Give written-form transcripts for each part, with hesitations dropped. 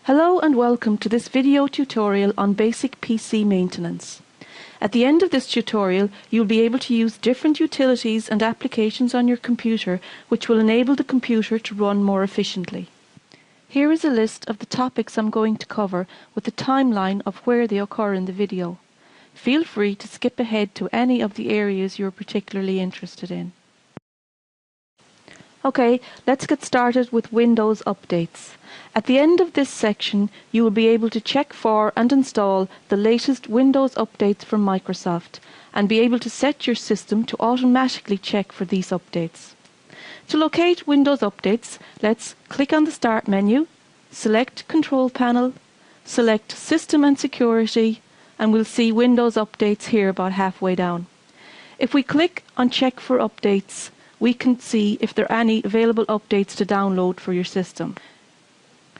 Hello and welcome to this video tutorial on basic PC maintenance. At the end of this tutorial, you'll be able to use different utilities and applications on your computer which will enable the computer to run more efficiently. Here is a list of the topics I'm going to cover with the timeline of where they occur in the video. Feel free to skip ahead to any of the areas you're particularly interested in. Okay, let's get started with Windows updates. At the end of this section, you will be able to check for and install the latest Windows updates from Microsoft and be able to set your system to automatically check for these updates. To locate Windows updates, let's click on the Start menu, select Control Panel, select System and Security, and we'll see Windows updates here about halfway down. If we click on Check for Updates, we can see if there are any available updates to download for your system.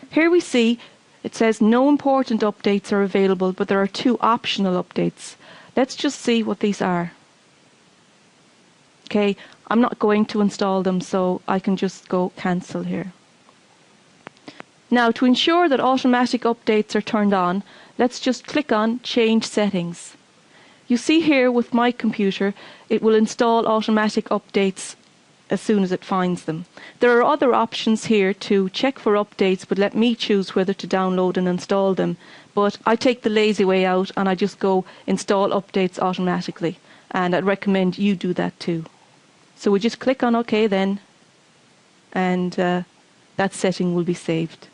Here we see it says no important updates are available, but there are 2 optional updates. Let's just see what these are. Okay, I'm not going to install them, so I can just go cancel here. Now, to ensure that automatic updates are turned on, let's just click on Change Settings. You see here with my computer, it will install automatic updates as soon as it finds them. There are other options here to check for updates, but let me choose whether to download and install them. But I take the lazy way out and I just go install updates automatically, and I'd recommend you do that too. So we just click on OK then, and that setting will be saved.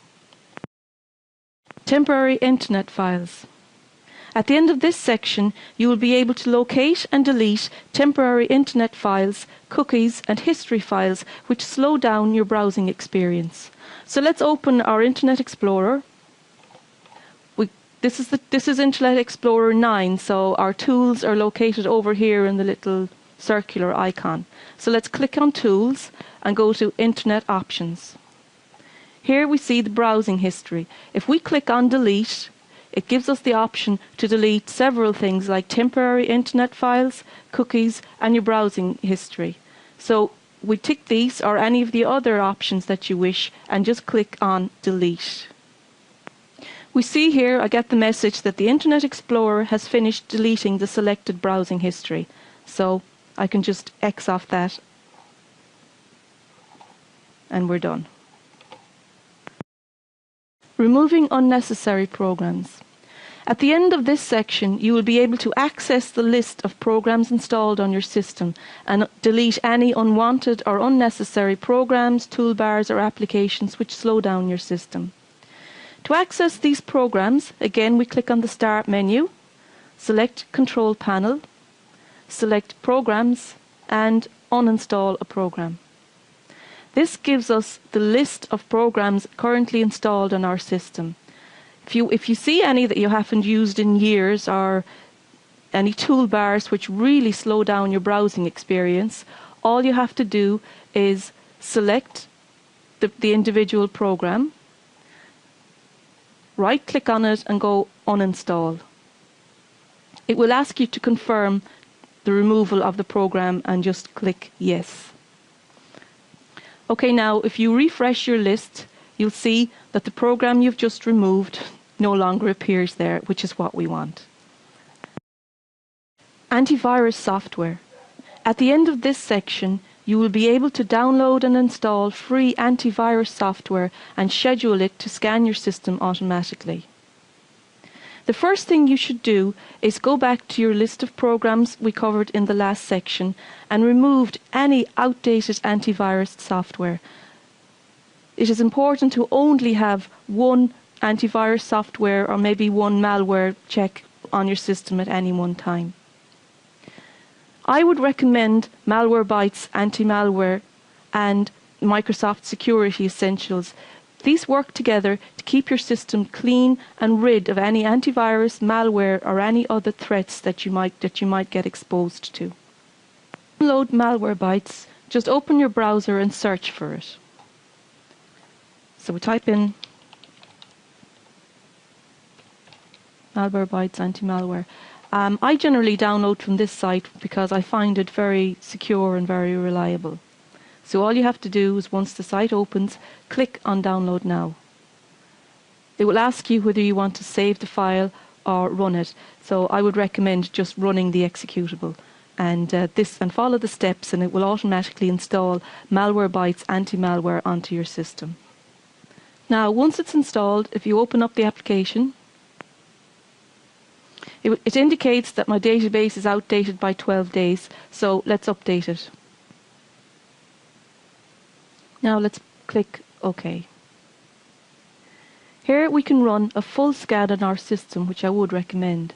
Temporary internet files. At the end of this section, you will be able to locate and delete temporary internet files, cookies and history files which slow down your browsing experience. So let's open our Internet Explorer. This is Internet Explorer 9, so our tools are located over here in the little circular icon. So let's click on Tools and go to Internet Options. Here we see the browsing history. If we click on Delete, it gives us the option to delete several things like temporary internet files, cookies and your browsing history. So we tick these or any of the other options that you wish and just click on Delete. We see here I get the message that the Internet Explorer has finished deleting the selected browsing history. So I can just X off that and we're done. Removing unnecessary programs. At the end of this section, you will be able to access the list of programs installed on your system and delete any unwanted or unnecessary programs, toolbars or applications which slow down your system. To access these programs, again we click on the Start menu, select Control Panel, select Programs and uninstall a program. This gives us the list of programs currently installed on our system. If you see any that you haven't used in years or any toolbars which really slow down your browsing experience, all you have to do is select the individual program, right-click on it and go Uninstall. It will ask you to confirm the removal of the program and just click Yes. Okay, now if you refresh your list, you'll see that the program you've just removed no longer appears there, which is what we want. Antivirus software. At the end of this section, you will be able to download and install free antivirus software and schedule it to scan your system automatically. The first thing you should do is go back to your list of programs we covered in the last section and remove any outdated antivirus software. It is important to only have one antivirus software or maybe one malware check on your system at any one time. I would recommend Malwarebytes Anti-Malware and Microsoft Security Essentials. These work together to keep your system clean and rid of any antivirus, malware or any other threats that you might get exposed to. To download Malwarebytes, just open your browser and search for it. So we type in Malwarebytes Anti-Malware. I generally download from this site because I find it very secure and very reliable. So all you have to do is once the site opens, click on Download Now. It will ask you whether you want to save the file or run it. So I would recommend just running the executable. And follow the steps, and it will automatically install Malwarebytes anti-malware onto your system. Now, once it's installed, if you open up the application, it indicates that my database is outdated by 12 days, so let's update it. Now let's click OK. Here we can run a full scan on our system, which I would recommend.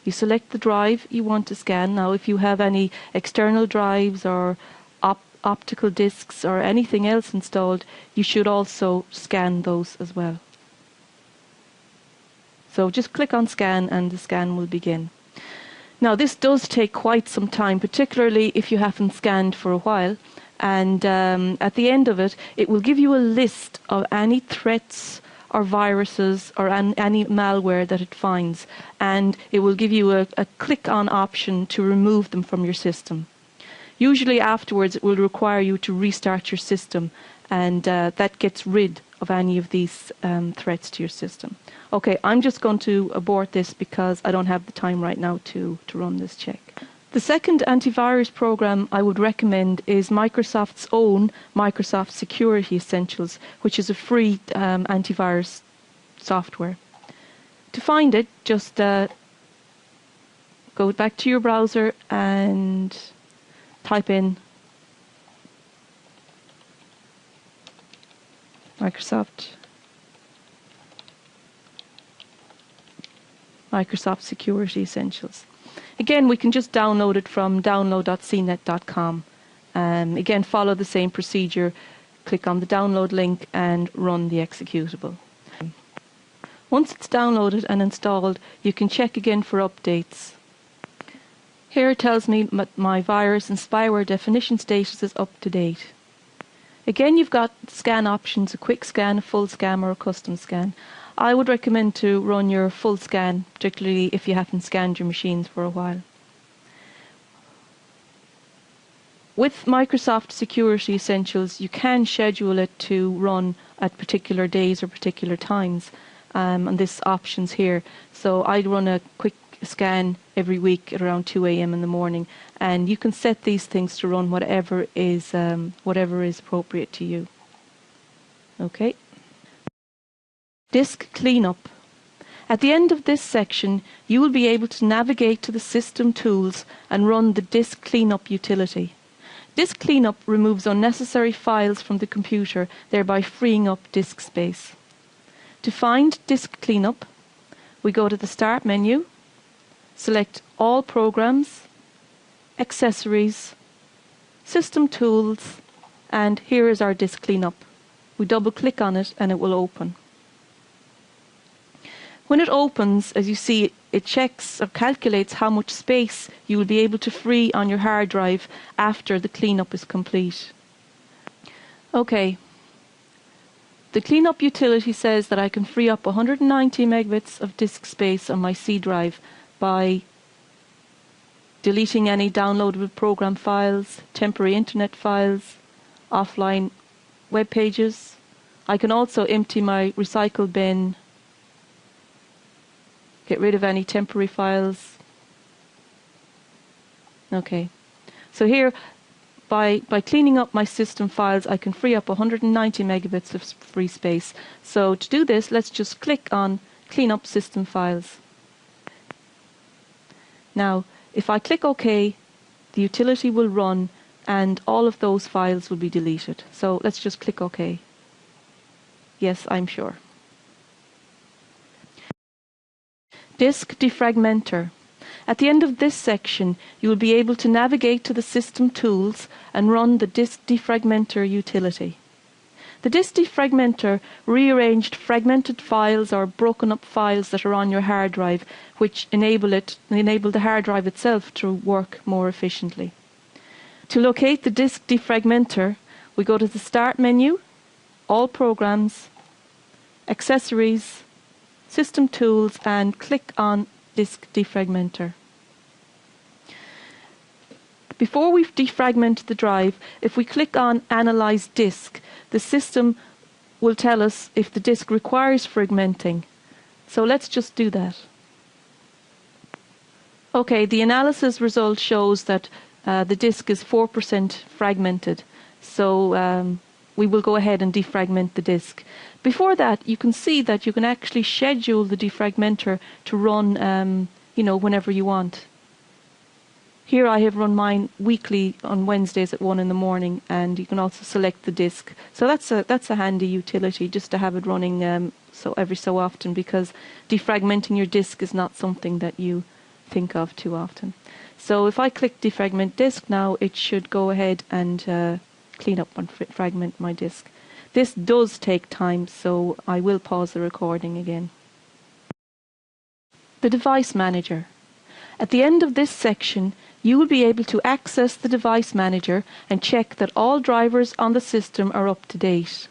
You select the drive you want to scan. Now, if you have any external drives or optical discs or anything else installed, you should also scan those as well. So just click on scan and the scan will begin. Now, this does take quite some time, particularly if you haven't scanned for a while. And at the end of it, it will give you a list of any threats or viruses or any malware that it finds. And it will give you a click on option to remove them from your system. Usually afterwards, it will require you to restart your system, and that gets rid of any of these threats to your system. Okay, I'm just going to abort this because I don't have the time right now to run this check. The second antivirus program I would recommend is Microsoft's own Microsoft Security Essentials, which is a free antivirus software. To find it, just go back to your browser and type in Microsoft Security Essentials. Again, we can just download it from download.cnet.com. Again, follow the same procedure. Click on the download link and run the executable. Once it's downloaded and installed, you can check again for updates. Here it tells me my virus and spyware definition status is up to date. Again, you've got scan options, a quick scan, a full scan or a custom scan. I would recommend to run your full scan, particularly if you haven't scanned your machines for a while. With Microsoft Security Essentials, you can schedule it to run at particular days or particular times, and this option's here. So I'd run a quick scan every week at around 2 a.m. in the morning, and you can set these things to run whatever is appropriate to you. Okay. Disk cleanup. At the end of this section, you will be able to navigate to the system tools and run the disk cleanup utility. Disk cleanup removes unnecessary files from the computer, thereby freeing up disk space. To find disk cleanup, we go to the Start menu, select All Programs, Accessories, System Tools, and here is our disk cleanup. We double click on it and it will open. When it opens, as you see, it checks or calculates how much space you will be able to free on your hard drive after the cleanup is complete. Okay. The cleanup utility says that I can free up 190 megabits of disk space on my C drive by deleting any downloadable program files, temporary internet files, offline web pages. I can also empty my recycle bin, get rid of any temporary files. Okay, so here by cleaning up my system files, I can free up 190 megabits of free space. So to do this, let's just click on Clean Up System Files. Now, if I click OK, the utility will run and all of those files will be deleted. So let's just click OK. Yes, I'm sure. Disk Defragmenter. At the end of this section, you will be able to navigate to the System Tools and run the Disk Defragmenter utility. The Disk Defragmenter rearranged fragmented files or broken up files that are on your hard drive, which enable the hard drive itself to work more efficiently. To locate the Disk Defragmenter, we go to the Start menu, All Programs, Accessories, System Tools, and click on Disk Defragmenter. Before we defragment the drive, if we click on Analyze Disk, the system will tell us if the disk requires fragmenting. So let's just do that. Okay, the analysis result shows that the disk is 4% fragmented. So we will go ahead and defragment the disk. Before that, you can see that you can actually schedule the defragmenter to run whenever you want. Here I have run mine weekly on Wednesdays at 1 in the morning, and you can also select the disk. So that's a handy utility, just to have it running so every so often, because defragmenting your disk is not something that you think of too often. So if I click defragment disk now, it should go ahead and clean up and fragment my disk. This does take time, so I will pause the recording again. The device manager. At the end of this section, you will be able to access the device manager and check that all drivers on the system are up to date.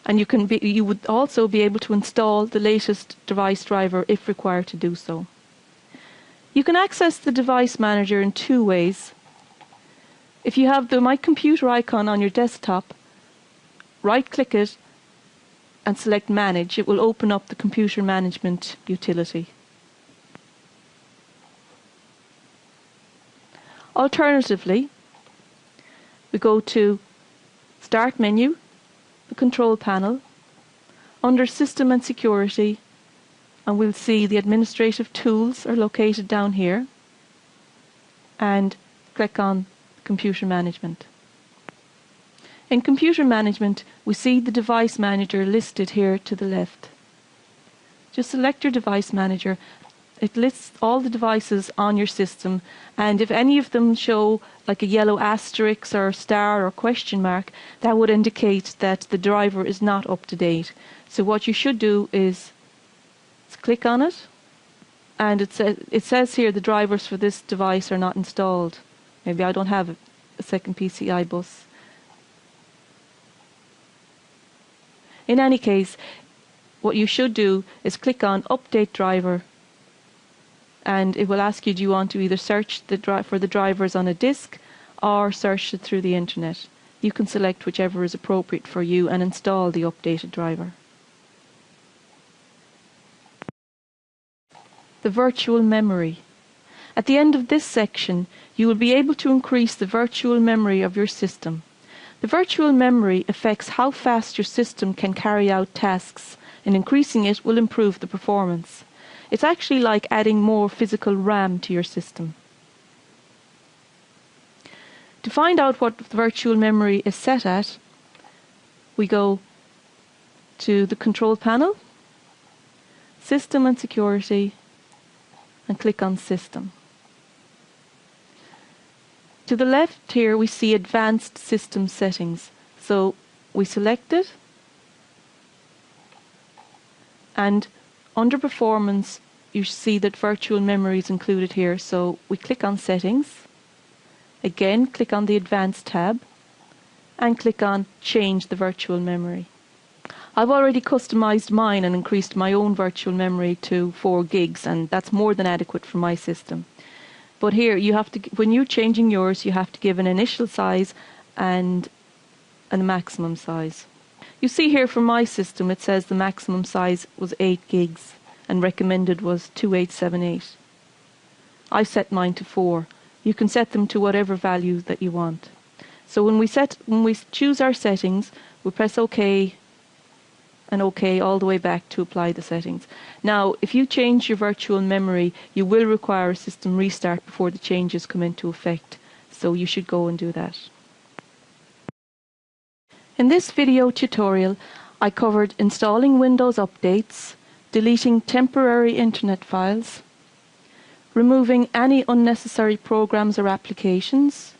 And you would also be able to install the latest device driver if required to do so. You can access the device manager in two ways. If you have the My Computer icon on your desktop, right-click it and select Manage. It will open up the computer management utility. Alternatively, we go to Start menu, the control panel, under System and Security, and we'll see the administrative tools are located down here, and click on Computer Management. In Computer Management, we see the Device Manager listed here to the left. Just select your Device Manager. It lists all the devices on your system, and if any of them show like a yellow asterisk or star or question mark, that would indicate that the driver is not up to date. So what you should do is click on it, and it says here the drivers for this device are not installed. Maybe I don't have a second PCI bus. In any case, what you should do is click on Update Driver, and it will ask you, do you want to either search for the drivers on a disk or search it through the internet. You can select whichever is appropriate for you and install the updated driver. The virtual memory. At the end of this section, you will be able to increase the virtual memory of your system. The virtual memory affects how fast your system can carry out tasks, and increasing it will improve the performance. It's actually like adding more physical RAM to your system. To find out what virtual memory is set at, we go to the control panel, System and Security, and click on System. To the left here we see Advanced System Settings. So we select it, and under Performance you see that virtual memory is included here. So we click on Settings, again click on the Advanced tab, and click on Change the virtual memory. I've already customized mine and increased my own virtual memory to 4 gigs, and that's more than adequate for my system. But here, you have to, when you're changing yours, you have to give an initial size and a maximum size. You see here for my system, it says the maximum size was 8 gigs and recommended was 2878. I set mine to 4. You can set them to whatever value that you want. So when we choose our settings, we press OK and OK all the way back to apply the settings. Now, if you change your virtual memory, you will require a system restart before the changes come into effect. So you should go and do that. In this video tutorial, I covered installing Windows updates, deleting temporary internet files, removing any unnecessary programs or applications,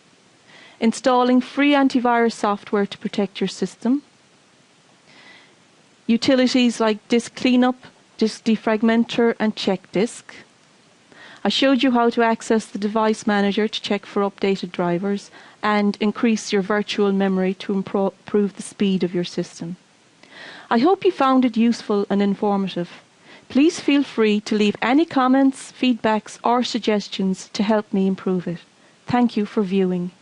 installing free antivirus software to protect your system, utilities like Disk Cleanup, Disk Defragmenter and Check Disk. I showed you how to access the Device Manager to check for updated drivers and increase your virtual memory to improve the speed of your system. I hope you found it useful and informative. Please feel free to leave any comments, feedbacks or suggestions to help me improve it. Thank you for viewing.